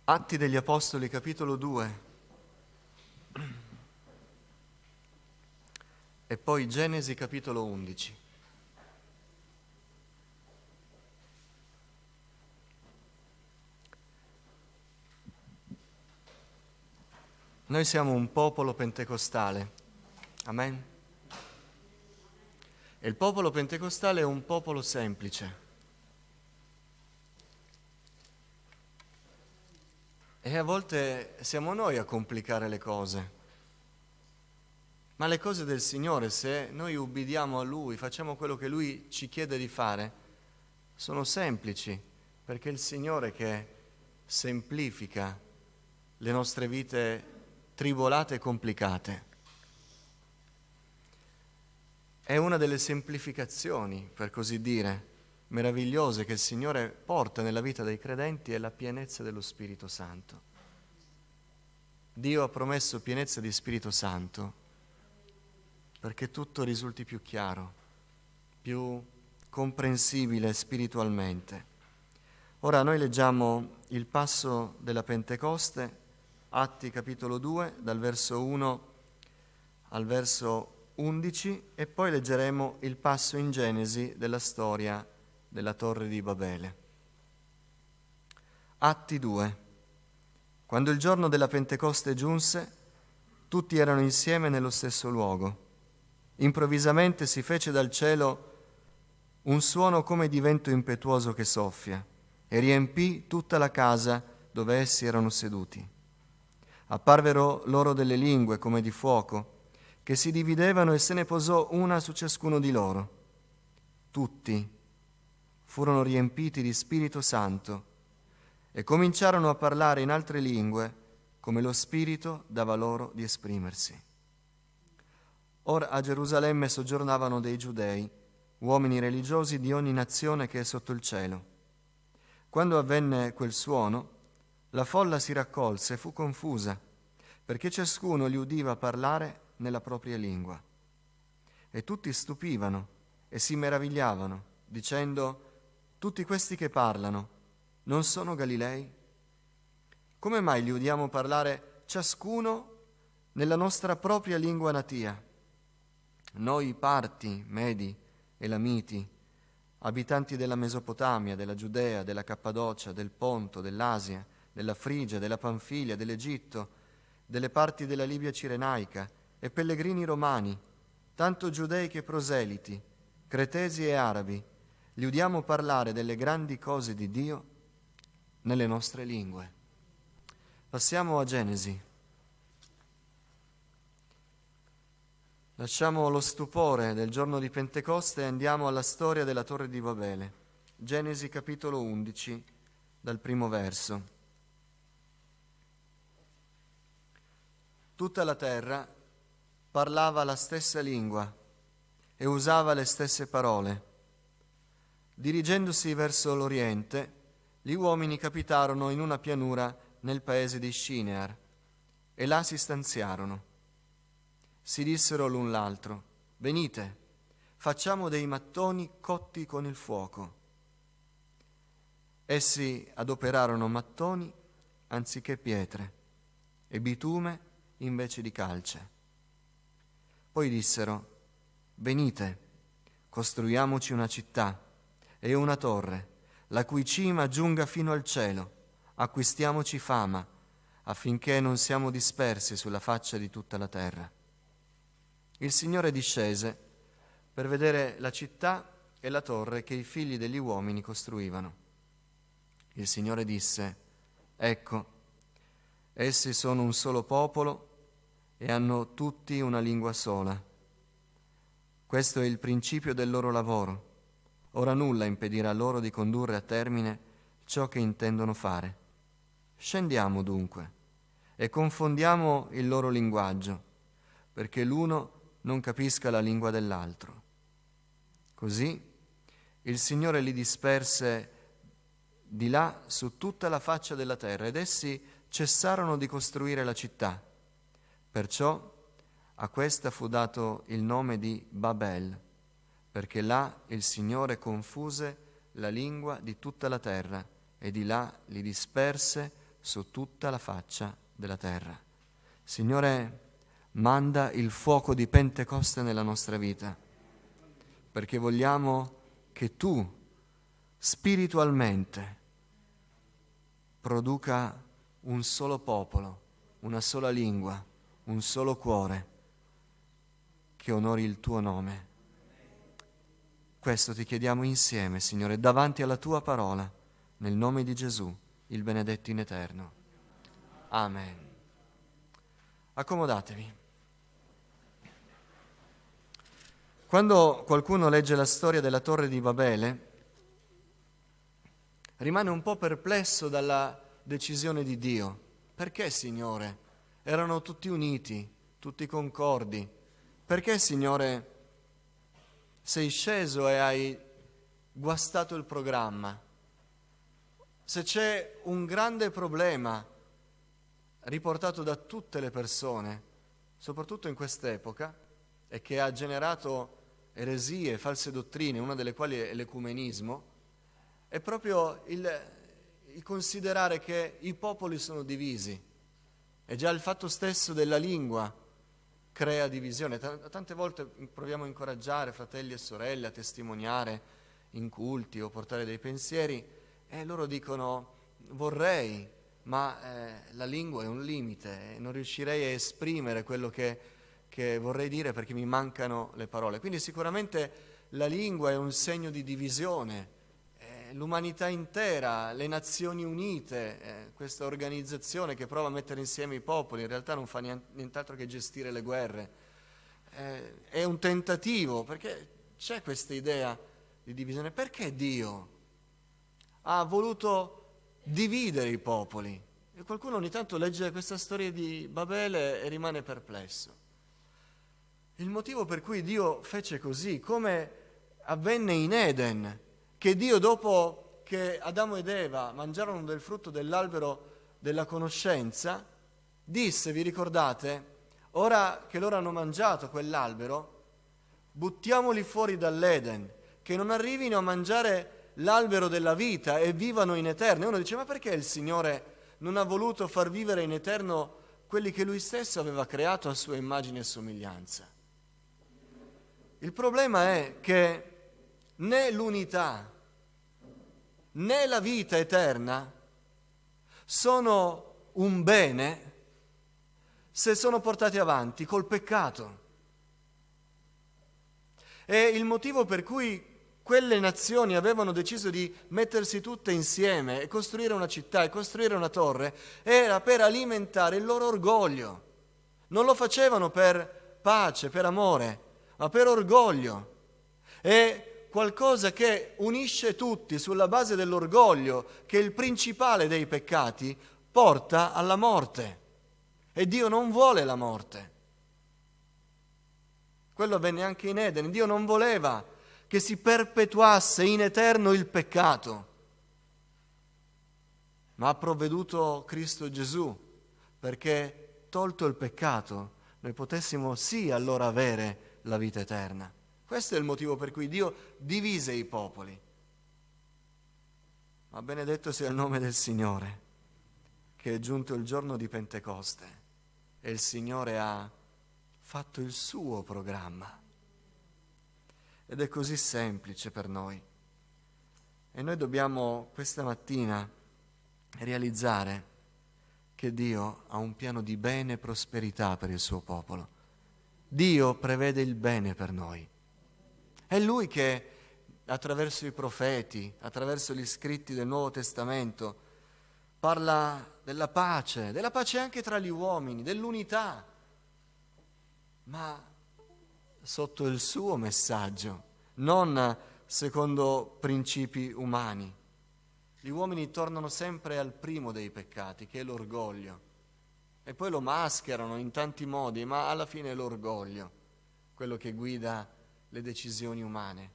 Atti degli Apostoli, capitolo 2, e poi Genesi, capitolo 11. Noi siamo un popolo pentecostale, amen? E il popolo pentecostale è un popolo semplice. E a volte siamo noi a complicare le cose. Ma le cose del Signore, se noi ubbidiamo a Lui, facciamo quello che Lui ci chiede di fare, sono semplici, perché è il Signore che semplifica le nostre vite tribolate e complicate. È una delle semplificazioni, per così dire, meravigliose che il Signore porta nella vita dei credenti è la pienezza dello Spirito Santo. Dio ha promesso pienezza di Spirito Santo perché tutto risulti più chiaro, più comprensibile spiritualmente. Ora noi leggiamo il passo della Pentecoste, Atti capitolo 2, dal verso 1 al verso 11, e poi leggeremo il passo in Genesi della storia della Torre di Babele. Atti 2. Quando il giorno della Pentecoste giunse, tutti erano insieme nello stesso luogo. Improvvisamente si fece dal cielo un suono come di vento impetuoso che soffia e riempì tutta la casa dove essi erano seduti. Apparvero loro delle lingue come di fuoco, che si dividevano e se ne posò una su ciascuno di loro. Tutti furono riempiti di Spirito Santo e cominciarono a parlare in altre lingue come lo Spirito dava loro di esprimersi. Ora a Gerusalemme soggiornavano dei giudei, uomini religiosi di ogni nazione che è sotto il cielo. Quando avvenne quel suono, la folla si raccolse e fu confusa, perché ciascuno li udiva parlare nella propria lingua. E tutti stupivano e si meravigliavano, dicendo: tutti questi che parlano non sono Galilei? Come mai li udiamo parlare ciascuno nella nostra propria lingua natia? Noi Parti, Medi, Elamiti, abitanti della Mesopotamia, della Giudea, della Cappadocia, del Ponto, dell'Asia, della Frigia, della Panfilia, dell'Egitto, delle parti della Libia cirenaica e pellegrini romani, tanto giudei che proseliti, cretesi e arabi, li udiamo parlare delle grandi cose di Dio nelle nostre lingue. Passiamo a Genesi. Lasciamo lo stupore del giorno di Pentecoste e andiamo alla storia della Torre di Babele. Genesi capitolo 11, dal primo verso. Tutta la terra parlava la stessa lingua e usava le stesse parole. Dirigendosi verso l'oriente, gli uomini capitarono in una pianura nel paese di Shinear e là si stanziarono. Si dissero l'un l'altro: venite, facciamo dei mattoni cotti con il fuoco. Essi adoperarono mattoni anziché pietre e bitume invece di calce. Poi dissero: venite, costruiamoci una città e una torre, la cui cima giunga fino al cielo, acquistiamoci fama, affinché non siamo dispersi sulla faccia di tutta la terra. Il Signore discese per vedere la città e la torre che i figli degli uomini costruivano. Il Signore disse: ecco, essi sono un solo popolo e hanno tutti una lingua sola. Questo è il principio del loro lavoro. Ora nulla impedirà loro di condurre a termine ciò che intendono fare. Scendiamo dunque e confondiamo il loro linguaggio, perché l'uno non capisca la lingua dell'altro. Così il Signore li disperse di là su tutta la faccia della terra ed essi cessarono di costruire la città. Perciò a questa fu dato il nome di Babel, perché là il Signore confuse la lingua di tutta la terra e di là li disperse su tutta la faccia della terra. Signore, manda il fuoco di Pentecoste nella nostra vita, perché vogliamo che tu spiritualmente produca un solo popolo, una sola lingua, un solo cuore che onori il tuo nome. Questo ti chiediamo insieme, Signore, davanti alla tua parola, nel nome di Gesù, il benedetto in eterno. Amen. Accomodatevi. Quando qualcuno legge la storia della Torre di Babele, rimane un po' perplesso dalla decisione di Dio. Perché, Signore? Erano tutti uniti, tutti concordi. Perché, Signore, sei sceso e hai guastato il programma? Se c'è un grande problema riportato da tutte le persone, soprattutto in quest'epoca, e che ha generato eresie, false dottrine, una delle quali è l'ecumenismo, è proprio il considerare che i popoli sono divisi. E già il fatto stesso della lingua crea divisione. Tante volte proviamo a incoraggiare fratelli e sorelle a testimoniare in culti o portare dei pensieri e loro dicono vorrei, ma la lingua è un limite, non riuscirei a esprimere quello che vorrei dire perché mi mancano le parole. Quindi sicuramente la lingua è un segno di divisione. L'umanità intera, le Nazioni Unite, questa organizzazione che prova a mettere insieme i popoli, in realtà non fa nient'altro che gestire le guerre. È un tentativo, perché c'è questa idea di divisione. Perché Dio ha voluto dividere i popoli? E qualcuno ogni tanto legge questa storia di Babele e rimane perplesso. Il motivo per cui Dio fece così, come avvenne in Eden, che Dio, dopo che Adamo ed Eva mangiarono del frutto dell'albero della conoscenza, disse, vi ricordate, ora che loro hanno mangiato quell'albero, buttiamoli fuori dall'Eden, che non arrivino a mangiare l'albero della vita e vivano in eterno. E uno dice, ma perché il Signore non ha voluto far vivere in eterno quelli che Lui stesso aveva creato a sua immagine e somiglianza? Il problema è che né l'unità né la vita eterna sono un bene se sono portati avanti col peccato. E il motivo per cui quelle nazioni avevano deciso di mettersi tutte insieme e costruire una città e costruire una torre era per alimentare il loro orgoglio. Non lo facevano per pace, per amore, ma per orgoglio. È qualcosa che unisce tutti sulla base dell'orgoglio, che è il principale dei peccati, porta alla morte. E Dio non vuole la morte. Quello avvenne anche in Eden. Dio non voleva che si perpetuasse in eterno il peccato, ma ha provveduto Cristo Gesù perché, tolto il peccato, noi potessimo sì allora avere la vita eterna. Questo è il motivo per cui Dio divise i popoli. Ma benedetto sia il nome del Signore, che è giunto il giorno di Pentecoste e il Signore ha fatto il suo programma. Ed è così semplice per noi. E noi dobbiamo questa mattina realizzare che Dio ha un piano di bene e prosperità per il suo popolo. Dio prevede il bene per noi. È Lui che attraverso i profeti, attraverso gli scritti del Nuovo Testamento, parla della pace anche tra gli uomini, dell'unità, ma sotto il suo messaggio, non secondo principi umani. Gli uomini tornano sempre al primo dei peccati, che è l'orgoglio, e poi lo mascherano in tanti modi, ma alla fine è l'orgoglio quello che guida le decisioni umane.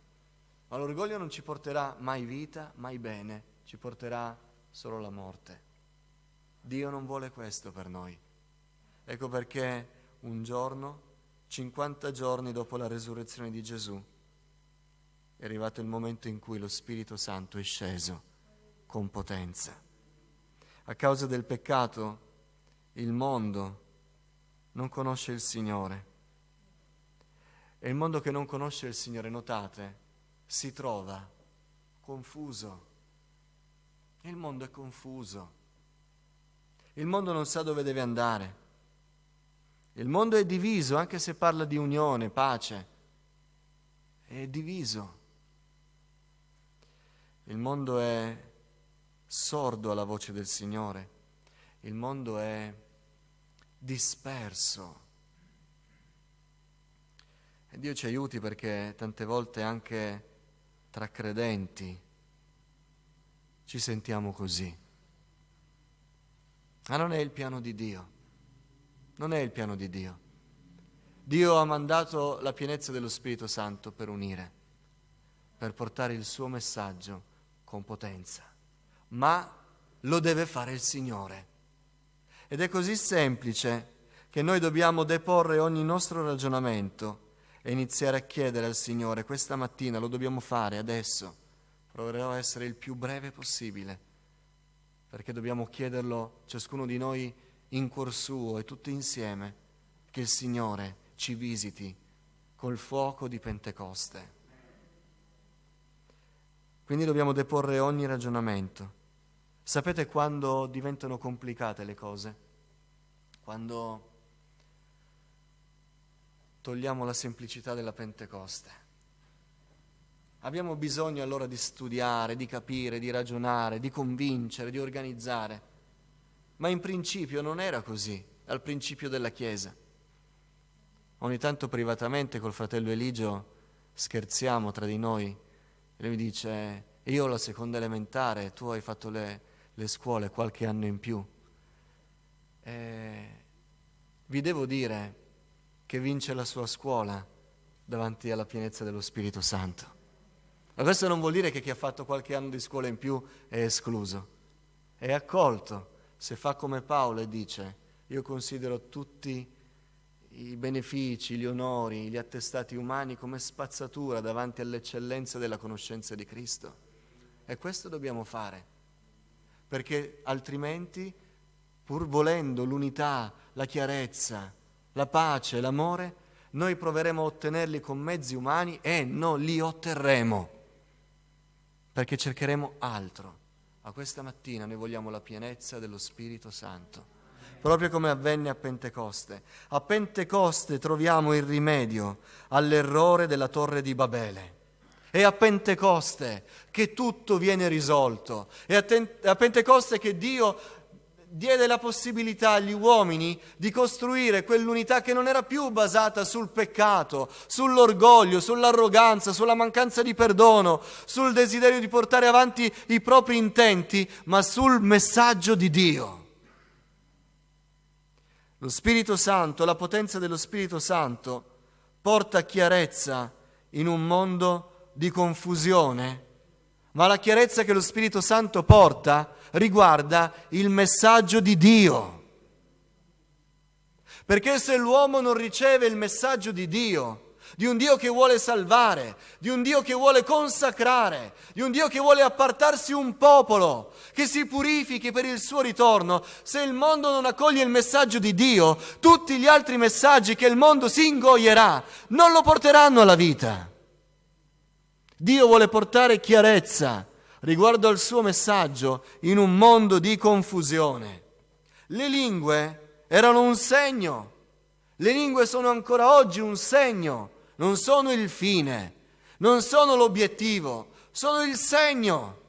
Ma l'orgoglio non ci porterà mai vita, mai bene, ci porterà solo la morte. Dio non vuole questo per noi. Ecco perché un giorno, 50 giorni dopo la resurrezione di Gesù, è arrivato il momento in cui lo Spirito Santo è sceso con potenza. A causa del peccato, il mondo non conosce il Signore. E il mondo che non conosce il Signore, notate, si trova confuso. Il mondo è confuso. Il mondo non sa dove deve andare. Il mondo è diviso, anche se parla di unione, pace. È diviso. Il mondo è sordo alla voce del Signore. Il mondo è disperso. E Dio ci aiuti, perché tante volte anche tra credenti ci sentiamo così. Ma non è il piano di Dio. Non è il piano di Dio. Dio ha mandato la pienezza dello Spirito Santo per unire, per portare il suo messaggio con potenza. Ma lo deve fare il Signore. Ed è così semplice che noi dobbiamo deporre ogni nostro ragionamento e iniziare a chiedere al Signore. Questa mattina lo dobbiamo fare adesso. Proverò a essere il più breve possibile, perché dobbiamo chiederlo ciascuno di noi in cuor suo e tutti insieme, che il Signore ci visiti col fuoco di Pentecoste. Quindi dobbiamo deporre ogni ragionamento. Sapete quando diventano complicate le cose? Quando togliamo la semplicità della Pentecoste. Abbiamo bisogno allora di studiare, di capire, di ragionare, di convincere, di organizzare. Ma in principio non era così, al principio della Chiesa. Ogni tanto privatamente col fratello Eligio scherziamo tra di noi. E lui mi dice: io ho la seconda elementare, tu hai fatto le scuole qualche anno in più. Vi devo dire che vince la sua scuola davanti alla pienezza dello Spirito Santo. Ma questo non vuol dire che chi ha fatto qualche anno di scuola in più è escluso. È accolto se fa come Paolo e dice: io considero tutti i benefici, gli onori, gli attestati umani come spazzatura davanti all'eccellenza della conoscenza di Cristo. E questo dobbiamo fare, perché altrimenti, pur volendo l'unità, la chiarezza, la pace, l'amore, noi proveremo a ottenerli con mezzi umani e non li otterremo, perché cercheremo altro. Ma questa mattina noi vogliamo la pienezza dello Spirito Santo, proprio come avvenne a Pentecoste. A Pentecoste troviamo il rimedio all'errore della Torre di Babele. È a Pentecoste che tutto viene risolto. È a Pentecoste che Dio diede la possibilità agli uomini di costruire quell'unità che non era più basata sul peccato, sull'orgoglio, sull'arroganza, sulla mancanza di perdono, sul desiderio di portare avanti i propri intenti, ma sul messaggio di Dio. Lo Spirito Santo, la potenza dello Spirito Santo porta chiarezza in un mondo di confusione, ma la chiarezza che lo Spirito Santo porta riguarda il messaggio di Dio. Perché se l'uomo non riceve il messaggio di Dio, di un Dio che vuole salvare, di un Dio che vuole consacrare, di un Dio che vuole appartarsi un popolo, che si purifichi per il suo ritorno, se il mondo non accoglie il messaggio di Dio, tutti gli altri messaggi che il mondo si ingoierà non lo porteranno alla vita. Dio vuole portare chiarezza riguardo al suo messaggio in un mondo di confusione. Le lingue erano un segno. Le lingue sono ancora oggi un segno, non sono il fine, non sono l'obiettivo, sono il segno,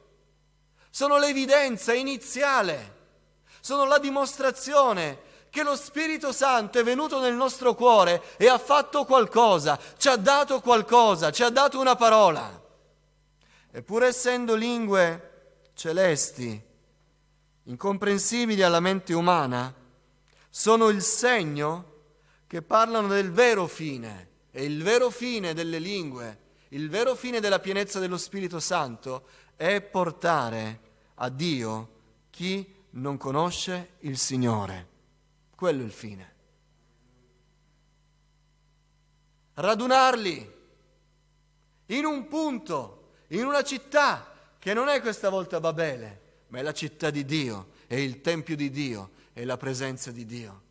sono l'evidenza iniziale, sono la dimostrazione che lo Spirito Santo è venuto nel nostro cuore e ha fatto qualcosa, ci ha dato qualcosa, ci ha dato una parola. E pur essendo lingue celesti, incomprensibili alla mente umana, sono il segno che parlano del vero fine. E il vero fine delle lingue, il vero fine della pienezza dello Spirito Santo è portare a Dio chi non conosce il Signore. Quello è il fine. Radunarli in un punto, in una città che non è questa volta Babele, ma è la città di Dio. è il Tempio di Dio, è la presenza di Dio.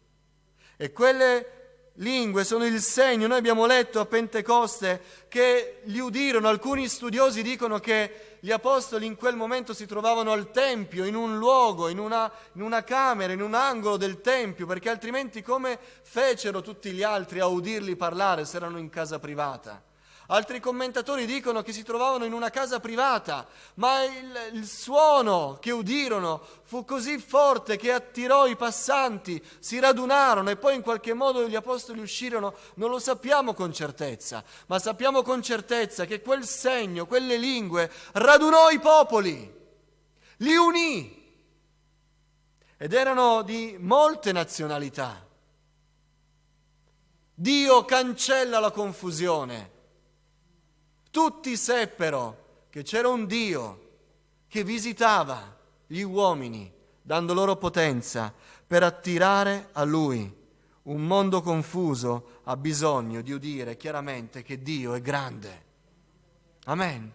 E quelle lingue sono il segno. Noi abbiamo letto a Pentecoste che li udirono. Alcuni studiosi dicono che gli apostoli in quel momento si trovavano al Tempio, in un luogo, in una camera, in un angolo del Tempio, perché altrimenti come fecero tutti gli altri a udirli parlare se erano in casa privata? Altri commentatori dicono che si trovavano in una casa privata, ma il suono che udirono fu così forte che attirò i passanti, si radunarono e poi in qualche modo gli apostoli uscirono. Non lo sappiamo con certezza, ma sappiamo con certezza che quel segno, quelle lingue, radunò i popoli, li unì, ed erano di molte nazionalità. Dio cancella la confusione. Tutti seppero che c'era un Dio che visitava gli uomini, dando loro potenza per attirare a Lui. Un mondo confuso ha bisogno di udire chiaramente che Dio è grande. Amen.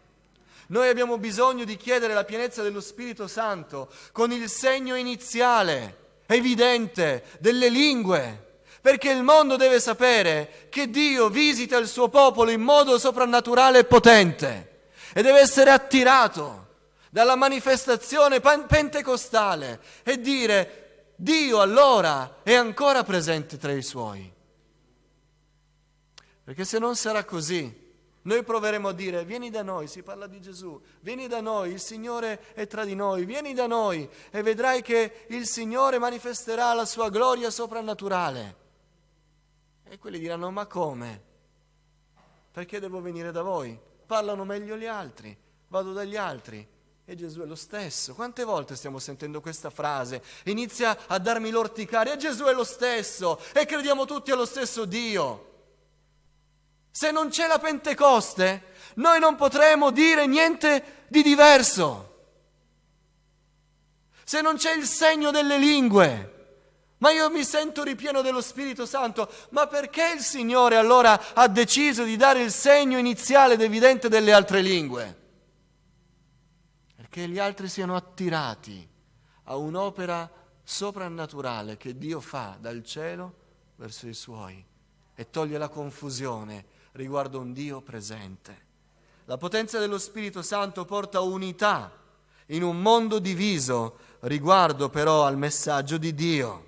Noi abbiamo bisogno di chiedere la pienezza dello Spirito Santo con il segno iniziale, evidente, delle lingue. Perché il mondo deve sapere che Dio visita il suo popolo in modo soprannaturale e potente e deve essere attirato dalla manifestazione pentecostale e dire: Dio allora è ancora presente tra i suoi. Perché se non sarà così, noi proveremo a dire: vieni da noi, si parla di Gesù, vieni da noi, il Signore è tra di noi, vieni da noi e vedrai che il Signore manifesterà la sua gloria soprannaturale. E quelli diranno: ma come? Perché devo venire da voi? Parlano meglio gli altri, vado dagli altri. E Gesù è lo stesso. Quante volte stiamo sentendo questa frase? Inizia a darmi l'orticaria, e Gesù è lo stesso, e crediamo tutti allo stesso Dio. Se non c'è la Pentecoste, noi non potremo dire niente di diverso. Se non c'è il segno delle lingue, ma io mi sento ripieno dello Spirito Santo, ma perché il Signore allora ha deciso di dare il segno iniziale ed evidente delle altre lingue? Perché gli altri siano attirati a un'opera soprannaturale che Dio fa dal cielo verso i suoi e toglie la confusione riguardo un Dio presente. La potenza dello Spirito Santo porta unità in un mondo diviso riguardo però al messaggio di Dio.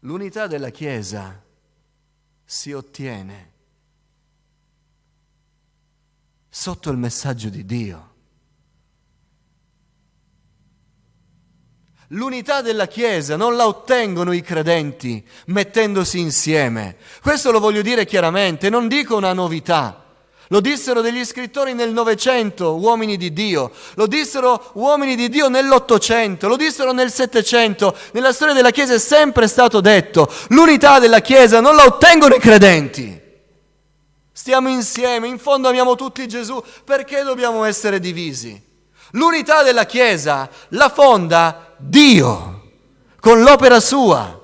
L'unità della Chiesa si ottiene sotto il messaggio di Dio. L'unità della Chiesa non la ottengono i credenti mettendosi insieme. Questo lo voglio dire chiaramente, non dico una novità. Lo dissero degli scrittori nel Novecento, uomini di Dio. Lo dissero uomini di Dio nell'Ottocento. Lo dissero nel Settecento. Nella storia della Chiesa è sempre stato detto: l'unità della Chiesa non la ottengono i credenti. Stiamo insieme, in fondo amiamo tutti Gesù. Perché dobbiamo essere divisi? L'unità della Chiesa la fonda Dio con l'opera sua.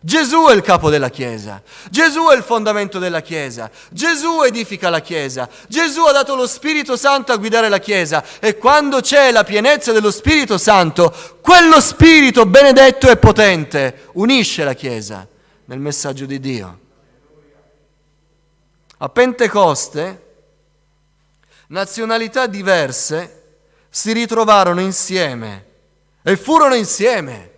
Gesù è il capo della Chiesa, Gesù è il fondamento della Chiesa, Gesù edifica la Chiesa, Gesù ha dato lo Spirito Santo a guidare la Chiesa e quando c'è la pienezza dello Spirito Santo, quello Spirito benedetto e potente unisce la Chiesa nel messaggio di Dio. A Pentecoste, nazionalità diverse si ritrovarono insieme e furono insieme,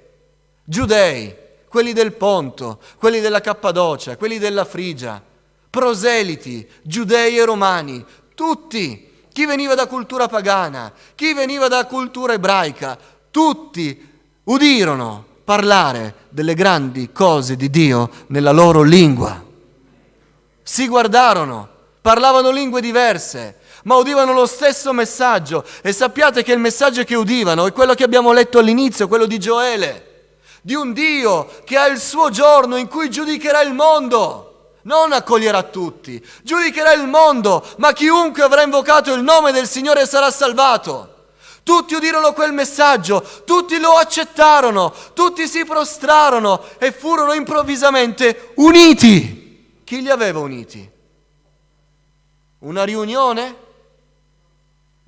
giudei, quelli del Ponto, quelli della Cappadocia, quelli della Frigia, proseliti, giudei e romani, tutti, chi veniva da cultura pagana, chi veniva da cultura ebraica, tutti udirono parlare delle grandi cose di Dio nella loro lingua. Si guardarono, parlavano lingue diverse, ma udivano lo stesso messaggio e sappiate che il messaggio che udivano è quello che abbiamo letto all'inizio, quello di Gioele, di un Dio che ha il suo giorno in cui giudicherà il mondo, non accoglierà tutti, giudicherà il mondo, ma chiunque avrà invocato il nome del Signore sarà salvato. Tutti udirono quel messaggio, tutti lo accettarono, tutti si prostrarono e furono improvvisamente uniti. Chi li aveva uniti? Una riunione?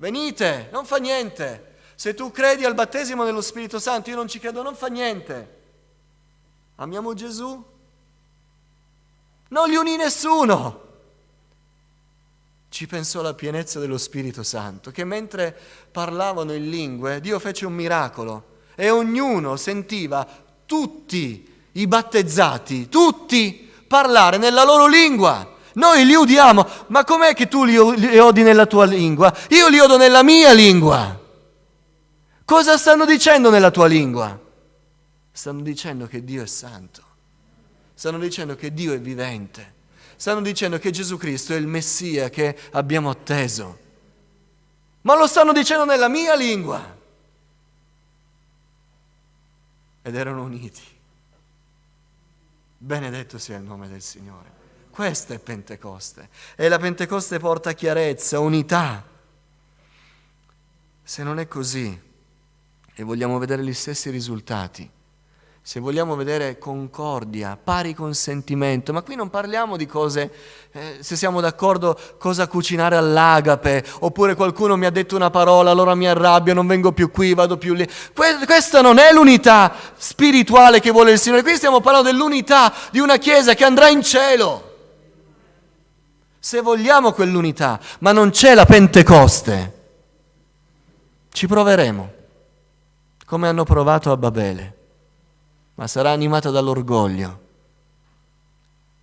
venite, non fa niente. Se tu credi al battesimo dello Spirito Santo, io non ci credo, non fa niente. Amiamo Gesù? Non gli unì nessuno. Ci pensò la pienezza dello Spirito Santo, che mentre parlavano in lingue, Dio fece un miracolo e ognuno sentiva, tutti i battezzati, tutti, parlare nella loro lingua. Noi li udiamo, ma com'è che tu li odi nella tua lingua? Io li odo nella mia lingua. Cosa stanno dicendo nella tua lingua? Stanno dicendo che Dio è santo, stanno dicendo che Dio è vivente. Stanno dicendo che Gesù Cristo è il Messia che abbiamo atteso. Ma lo stanno dicendo nella mia lingua. Ed erano uniti. Benedetto sia il nome del Signore. Questa è Pentecoste. E la Pentecoste porta chiarezza, unità. Se non è così, e vogliamo vedere gli stessi risultati, se vogliamo vedere concordia, pari consentimento, ma qui non parliamo di cose, se siamo d'accordo, cosa cucinare all'agape, oppure qualcuno mi ha detto una parola, allora mi arrabbio, non vengo più qui, vado più lì. Questa non è l'unità spirituale che vuole il Signore, qui stiamo parlando dell'unità di una Chiesa che andrà in cielo. Se vogliamo quell'unità, ma non c'è la Pentecoste, ci proveremo, come hanno provato a Babele. Ma sarà animata dall'orgoglio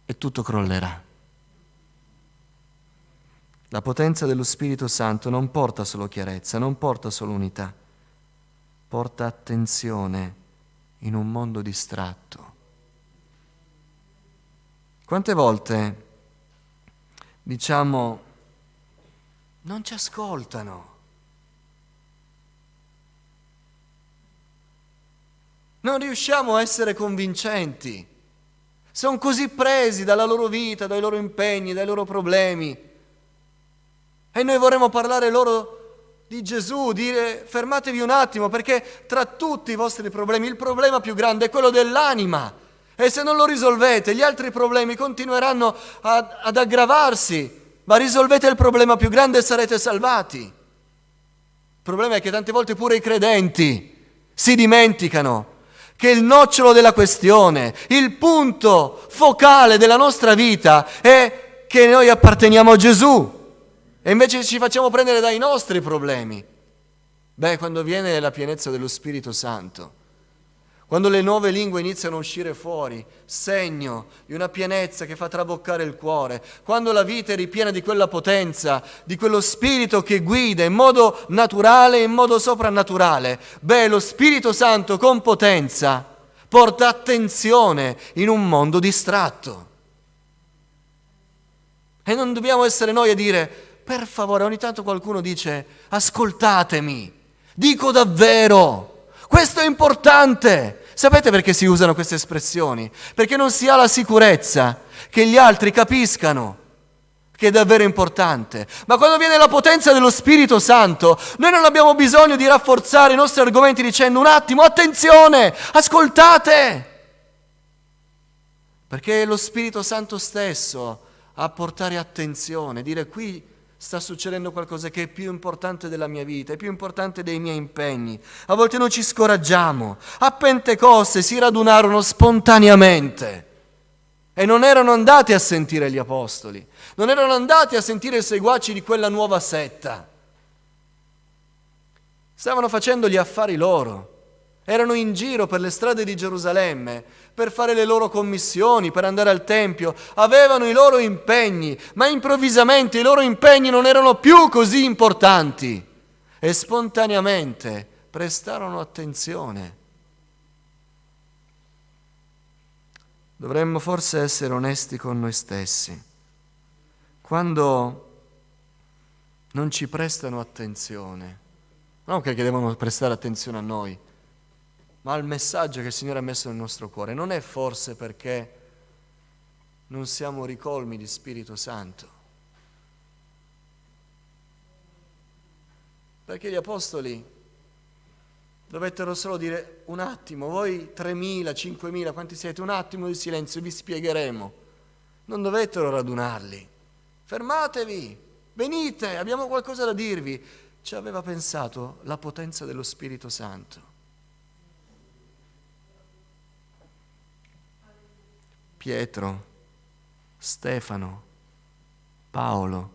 e tutto crollerà. La potenza dello Spirito Santo non porta solo chiarezza, non porta solo unità, porta attenzione in un mondo distratto. Quante volte diciamo non ci ascoltano? Non riusciamo a essere convincenti. Sono così presi dalla loro vita, dai loro impegni, dai loro problemi. E noi vorremmo parlare loro di Gesù, dire fermatevi un attimo, perché tra tutti i vostri problemi il problema più grande è quello dell'anima. E se non lo risolvete, gli altri problemi continueranno ad aggravarsi. Ma risolvete il problema più grande e sarete salvati. Il problema è che tante volte pure i credenti si dimenticano che il nocciolo della questione, il punto focale della nostra vita è che noi apparteniamo a Gesù e invece ci facciamo prendere dai nostri problemi. Quando viene la pienezza dello Spirito Santo, quando le nuove lingue iniziano a uscire fuori, segno di una pienezza che fa traboccare il cuore, quando la vita è ripiena di quella potenza, di quello Spirito che guida in modo naturale e in modo soprannaturale, lo Spirito Santo con potenza porta attenzione in un mondo distratto. E non dobbiamo essere noi a dire, per favore, ogni tanto qualcuno dice, ascoltatemi, dico davvero. Questo è importante. Sapete perché si usano queste espressioni? Perché non si ha la sicurezza che gli altri capiscano che è davvero importante. Ma quando viene la potenza dello Spirito Santo, noi non abbiamo bisogno di rafforzare i nostri argomenti dicendo un attimo, attenzione, ascoltate. Perché è lo Spirito Santo stesso a portare attenzione, dire qui sta succedendo qualcosa che è più importante della mia vita, è più importante dei miei impegni. A volte noi ci scoraggiamo. A Pentecoste si radunarono spontaneamente e non erano andati a sentire gli apostoli, non erano andati a sentire i seguaci di quella nuova setta. Stavano facendo gli affari loro. Erano in giro per le strade di Gerusalemme per fare le loro commissioni, per andare al Tempio. Avevano i loro impegni, ma improvvisamente i loro impegni non erano più così importanti e spontaneamente prestarono attenzione. Dovremmo forse essere onesti con noi stessi. Quando non ci prestano attenzione, non che devono prestare attenzione a noi, ma al messaggio che il Signore ha messo nel nostro cuore, non è forse perché non siamo ricolmi di Spirito Santo? Perché gli apostoli dovettero solo dire un attimo, voi 3.000, 5.000, quanti siete, un attimo di silenzio, vi spiegheremo. Non dovettero radunarli. Fermatevi, venite, abbiamo qualcosa da dirvi. ci aveva pensato la potenza dello Spirito Santo. Pietro, Stefano, Paolo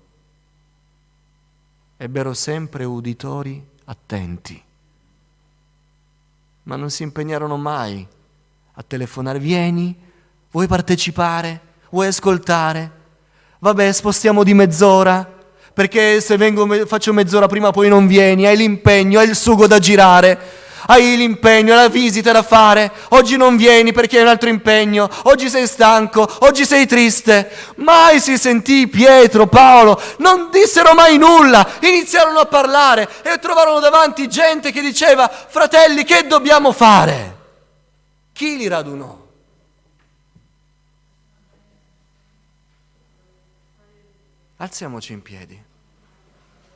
ebbero sempre uditori attenti, ma non si impegnarono mai a telefonare: vieni, vuoi partecipare, vuoi ascoltare? Vabbè, spostiamo di mezz'ora, perché se faccio mezz'ora prima poi non vieni, hai l'impegno, hai il sugo da girare, hai l'impegno, la visita da fare, oggi non vieni perché hai un altro impegno, oggi sei stanco, oggi sei triste. Mai si sentì Pietro, Paolo, non dissero mai nulla, iniziarono a parlare e trovarono davanti gente che diceva: fratelli, che dobbiamo fare? Chi li radunò? Alziamoci in piedi.